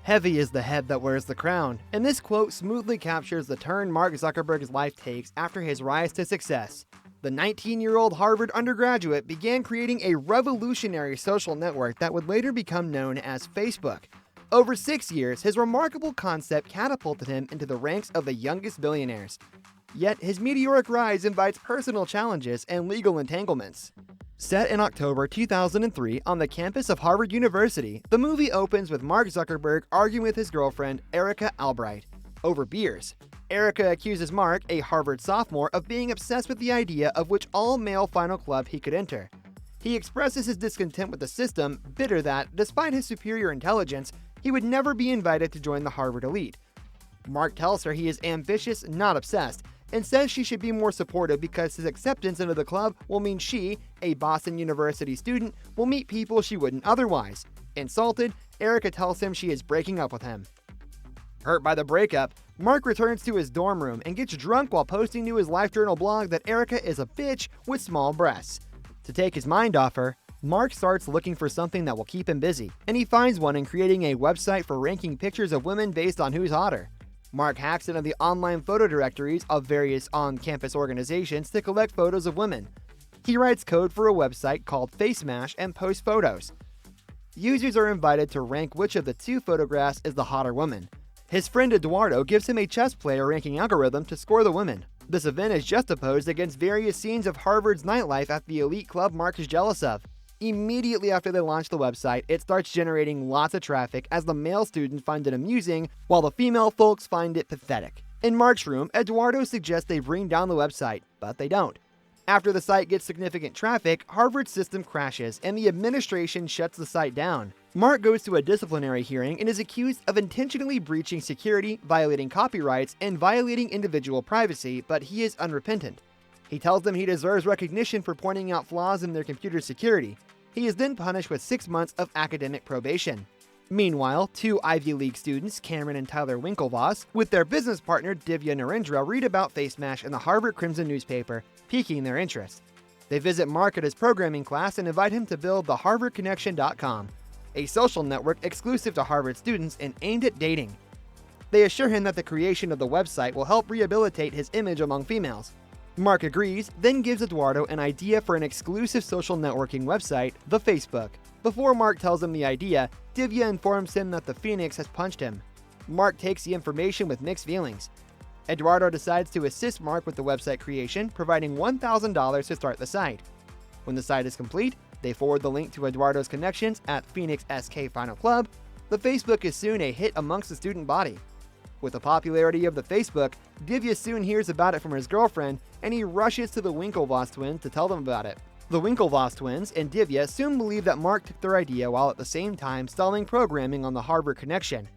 Heavy is the head that wears the crown, and this quote smoothly captures the turn Mark Zuckerberg's life takes after his rise to success. The 19-year-old Harvard undergraduate began creating a revolutionary social network that would later become known as Facebook. Over 6 years, his remarkable concept catapulted him into the ranks of the youngest billionaires. Yet, his meteoric rise invites personal challenges and legal entanglements. Set in October 2003 on the campus of Harvard University, the movie opens with Mark Zuckerberg arguing with his girlfriend, Erica Albright, over beers. Erica accuses Mark, a Harvard sophomore, of being obsessed with the idea of which all-male final club he could enter. He expresses his discontent with the system, bitter that, despite his superior intelligence, he would never be invited to join the Harvard elite. Mark tells her he is ambitious, not obsessed, and says she should be more supportive because his acceptance into the club will mean she, a Boston University student, will meet people she wouldn't otherwise. Insulted, Erica tells him she is breaking up with him. Hurt by the breakup, Mark returns to his dorm room and gets drunk while posting to his LiveJournal blog that Erica is a bitch with small breasts. To take his mind off her, Mark starts looking for something that will keep him busy, and he finds one in creating a website for ranking pictures of women based on who's hotter. Mark hacks into the online photo directories of various on-campus organizations to collect photos of women. He writes code for a website called FaceMash and posts photos. Users are invited to rank which of the two photographs is the hotter woman. His friend Eduardo gives him a chess player ranking algorithm to score the women. This event is juxtaposed against various scenes of Harvard's nightlife at the elite club Mark is jealous of. Immediately after they launch the website, it starts generating lots of traffic as the male students find it amusing, while the female folks find it pathetic. In Mark's room, Eduardo suggests they bring down the website, but they don't. After the site gets significant traffic, Harvard's system crashes and the administration shuts the site down. Mark goes to a disciplinary hearing and is accused of intentionally breaching security, violating copyrights, and violating individual privacy, but he is unrepentant. He tells them he deserves recognition for pointing out flaws in their computer security. He is then punished with 6 months of academic probation. Meanwhile, two Ivy League students, Cameron and Tyler Winklevoss, with their business partner Divya Narendra, read about FaceMash in the Harvard Crimson newspaper, piquing their interest. They visit Mark at his programming class and invite him to build the HarvardConnection.com, a social network exclusive to Harvard students and aimed at dating. They assure him that the creation of the website will help rehabilitate his image among females. Mark agrees, then gives Eduardo an idea for an exclusive social networking website, the Facebook. Before Mark tells him the idea, Divya informs him that the Phoenix has punched him. Mark takes the information with mixed feelings. Eduardo decides to assist Mark with the website creation, providing $1,000 to start the site. When the site is complete, they forward the link to Eduardo's connections at Phoenix SK Final Club. The Facebook is soon a hit amongst the student body. With the popularity of the Facebook, Divya soon hears about it from his girlfriend, and he rushes to the Winklevoss twins to tell them about it. The Winklevoss twins and Divya soon believe that Mark took their idea while at the same time stalling programming on the Harvard Connection.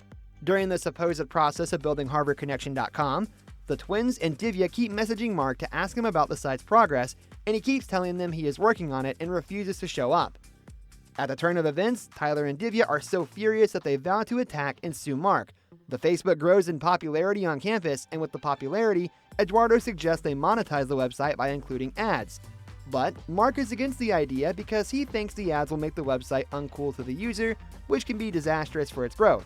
During the supposed process of building HarvardConnection.com, the twins and Divya keep messaging Mark to ask him about the site's progress, and he keeps telling them he is working on it and refuses to show up. At the turn of events, Tyler and Divya are so furious that they vow to attack and sue Mark. The Facebook grows in popularity on campus, and with the popularity, Eduardo suggests they monetize the website by including ads. But Mark is against the idea because he thinks the ads will make the website uncool to the user, which can be disastrous for its growth.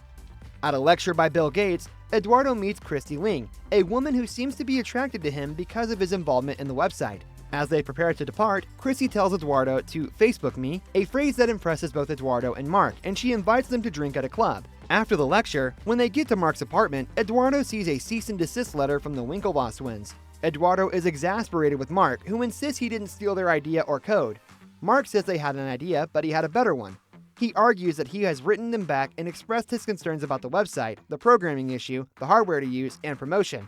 At a lecture by Bill Gates, Eduardo meets Christy Ling, a woman who seems to be attracted to him because of his involvement in the website. As they prepare to depart, Christy tells Eduardo to Facebook me, a phrase that impresses both Eduardo and Mark, and she invites them to drink at a club. After the lecture, when they get to Mark's apartment, Eduardo sees a cease and desist letter from the Winklevoss twins. Eduardo is exasperated with Mark, who insists he didn't steal their idea or code. Mark says they had an idea, but he had a better one. He argues that he has written them back and expressed his concerns about the website, the programming issue, the hardware to use, and promotion.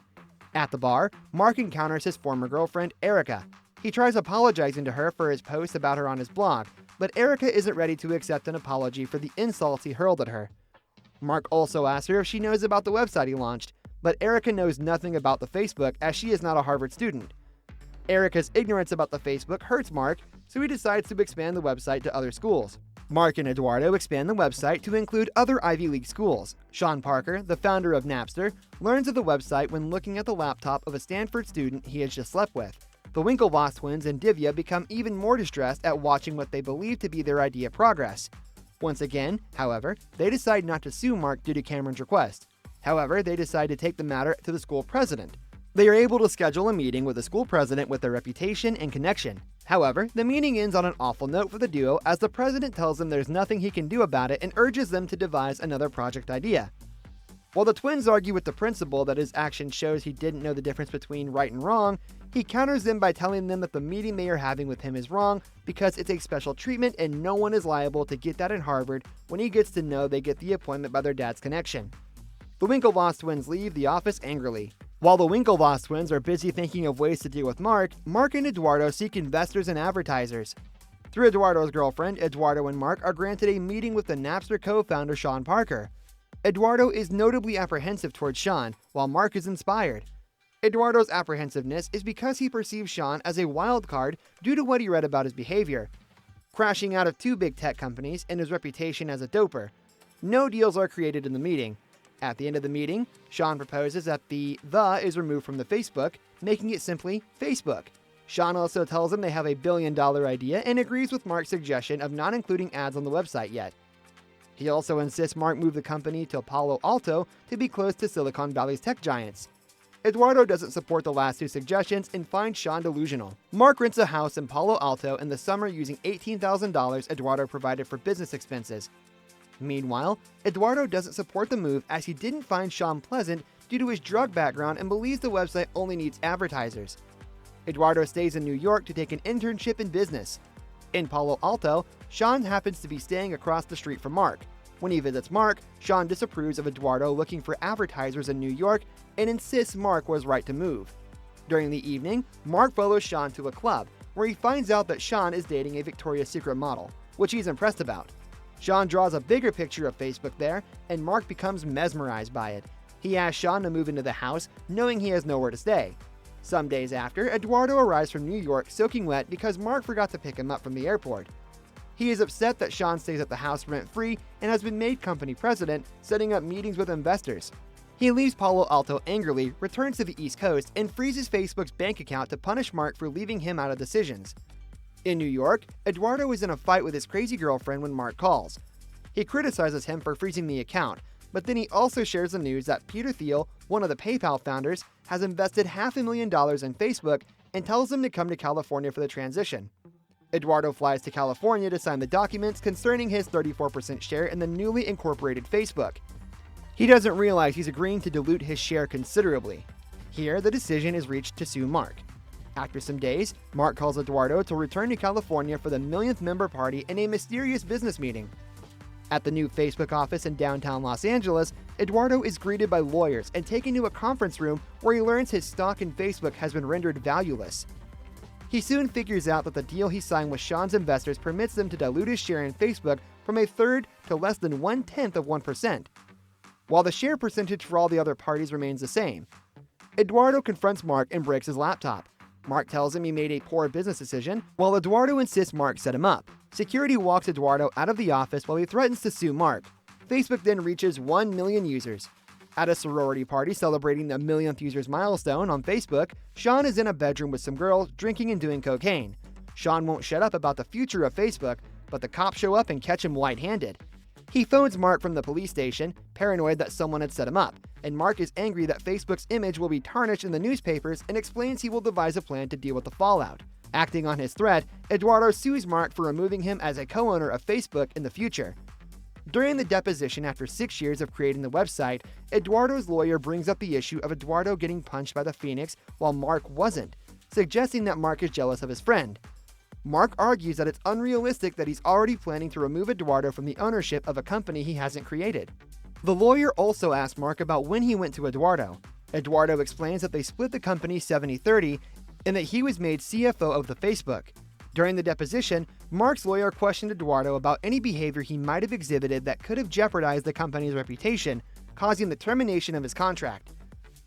At the bar, Mark encounters his former girlfriend, Erica. He tries apologizing to her for his post about her on his blog, but Erica isn't ready to accept an apology for the insults he hurled at her. Mark also asks her if she knows about the website he launched, but Erica knows nothing about the Facebook as she is not a Harvard student. Erica's ignorance about the Facebook hurts Mark, so he decides to expand the website to other schools. Mark and Eduardo expand the website to include other Ivy League schools. Sean Parker, the founder of Napster, learns of the website when looking at the laptop of a Stanford student he has just slept with. The Winklevoss twins and Divya become even more distressed at watching what they believe to be their idea progress. Once again, however, they decide not to sue Mark due to Cameron's request. However, they decide to take the matter to the school president. They are able to schedule a meeting with the school president with their reputation and connection. However, the meeting ends on an awful note for the duo as the president tells them there's nothing he can do about it and urges them to devise another project idea. While the twins argue with the principal that his action shows he didn't know the difference between right and wrong, he counters them by telling them that the meeting they are having with him is wrong because it's a special treatment and no one is liable to get that in Harvard when he gets to know they get the appointment by their dad's connection. The Winklevoss twins leave the office angrily. While the Winklevoss twins are busy thinking of ways to deal with Mark and Eduardo seek investors and advertisers. Through Eduardo's girlfriend, Eduardo and Mark are granted a meeting with the Napster co-founder Sean Parker. Eduardo is notably apprehensive towards Sean, while Mark is inspired. Eduardo's apprehensiveness is because he perceives Sean as a wild card due to what he read about his behavior, crashing out of 2 big tech companies and his reputation as a doper. No deals are created in the meeting. At the end of the meeting, Sean proposes that the is removed from the Facebook, making it simply Facebook. Sean also tells them they have a $1 billion idea and agrees with Mark's suggestion of not including ads on the website yet. He also insists Mark move the company to Palo Alto to be close to Silicon Valley's tech giants. Eduardo doesn't support the last 2 suggestions and finds Sean delusional. Mark rents a house in Palo Alto in the summer using $18,000 Eduardo provided for business expenses. Meanwhile, Eduardo doesn't support the move as he didn't find Sean pleasant due to his drug background and believes the website only needs advertisers. Eduardo stays in New York to take an internship in business. In Palo Alto, Sean happens to be staying across the street from Mark. When he visits Mark, Sean disapproves of Eduardo looking for advertisers in New York and insists Mark was right to move. During the evening, Mark follows Sean to a club, where he finds out that Sean is dating a Victoria's Secret model, which he's impressed about. Sean draws a bigger picture of Facebook there, and Mark becomes mesmerized by it. He asks Sean to move into the house, knowing he has nowhere to stay. Some days after, Eduardo arrives from New York soaking wet because Mark forgot to pick him up from the airport. He is upset that Sean stays at the house rent-free and has been made company president, setting up meetings with investors. He leaves Palo Alto angrily, returns to the East Coast, and freezes Facebook's bank account to punish Mark for leaving him out of decisions. In New York, Eduardo is in a fight with his crazy girlfriend when Mark calls. He criticizes him for freezing the account, but then he also shares the news that Peter Thiel, one of the PayPal founders, has invested $500,000 in Facebook and tells him to come to California for the transition. Eduardo flies to California to sign the documents concerning his 34% share in the newly incorporated Facebook. He doesn't realize he's agreeing to dilute his share considerably. Here, the decision is reached to sue Mark. After some days, Mark calls Eduardo to return to California for the millionth member party and a mysterious business meeting. At the new Facebook office in downtown Los Angeles, Eduardo is greeted by lawyers and taken to a conference room where he learns his stock in Facebook has been rendered valueless. He soon figures out that the deal he signed with Sean's investors permits them to dilute his share in Facebook from a third to less than 1/10 of 1%, while the share percentage for all the other parties remains the same. Eduardo confronts Mark and breaks his laptop. Mark tells him he made a poor business decision, while Eduardo insists Mark set him up. Security walks Eduardo out of the office while he threatens to sue Mark. Facebook then reaches 1 million users. At a sorority party celebrating the millionth user's milestone on Facebook, Sean is in a bedroom with some girls drinking and doing cocaine. Sean won't shut up about the future of Facebook, but the cops show up and catch him white-handed. He phones Mark from the police station, paranoid that someone had set him up, and Mark is angry that Facebook's image will be tarnished in the newspapers and explains he will devise a plan to deal with the fallout. Acting on his threat, Eduardo sues Mark for removing him as a co-owner of Facebook in the future. During the deposition after 6 years of creating the website, Eduardo's lawyer brings up the issue of Eduardo getting punched by the Phoenix while Mark wasn't, suggesting that Mark is jealous of his friend. Mark argues that it's unrealistic that he's already planning to remove Eduardo from the ownership of a company he hasn't created. The lawyer also asked Mark about when he went to Eduardo. Eduardo explains that they split the company 70-30 and that he was made CFO of the Facebook. During the deposition, Mark's lawyer questioned Eduardo about any behavior he might have exhibited that could have jeopardized the company's reputation, causing the termination of his contract.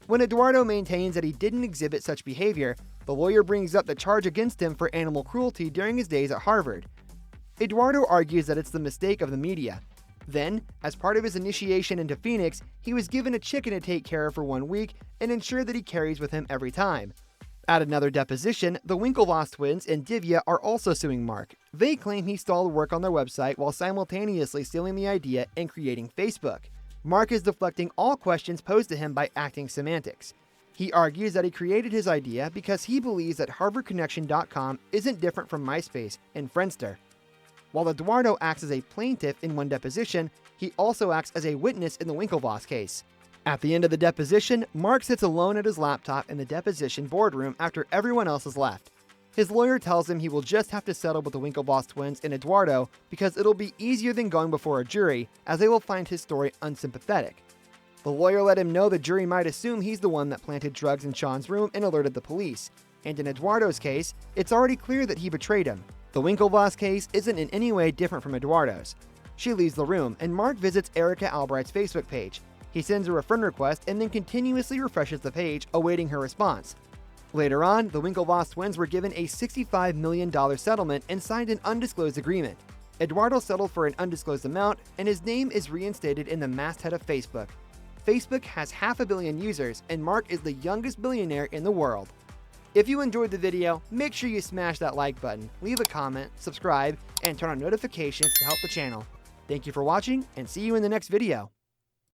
When Eduardo maintains that he didn't exhibit such behavior, the lawyer brings up the charge against him for animal cruelty during his days at Harvard. Eduardo argues that it's the mistake of the media. Then, as part of his initiation into Phoenix, he was given a chicken to take care of for 1 week and ensure that he carries with him every time. At another deposition, the Winklevoss twins and Divya are also suing Mark. They claim he stole work on their website while simultaneously stealing the idea and creating Facebook. Mark is deflecting all questions posed to him by acting semantics. He argues that he created his idea because he believes that HarvardConnection.com isn't different from MySpace and Friendster. While Eduardo acts as a plaintiff in one deposition, he also acts as a witness in the Winklevoss case. At the end of the deposition, Mark sits alone at his laptop in the deposition boardroom after everyone else has left. His lawyer tells him he will just have to settle with the Winklevoss twins and Eduardo because it'll be easier than going before a jury, as they will find his story unsympathetic. The lawyer let him know the jury might assume he's the one that planted drugs in Sean's room and alerted the police. And in Eduardo's case, it's already clear that he betrayed him. The Winklevoss case isn't in any way different from Eduardo's. She leaves the room, and Mark visits Erica Albright's Facebook page. He sends her a friend request and then continuously refreshes the page, awaiting her response. Later on, the Winklevoss twins were given a $65 million settlement and signed an undisclosed agreement. Eduardo settled for an undisclosed amount, and his name is reinstated in the masthead of Facebook. Facebook has 500 million users, and Mark is the youngest billionaire in the world. If you enjoyed the video, make sure you smash that like button, leave a comment, subscribe, and turn on notifications to help the channel. Thank you for watching, and see you in the next video.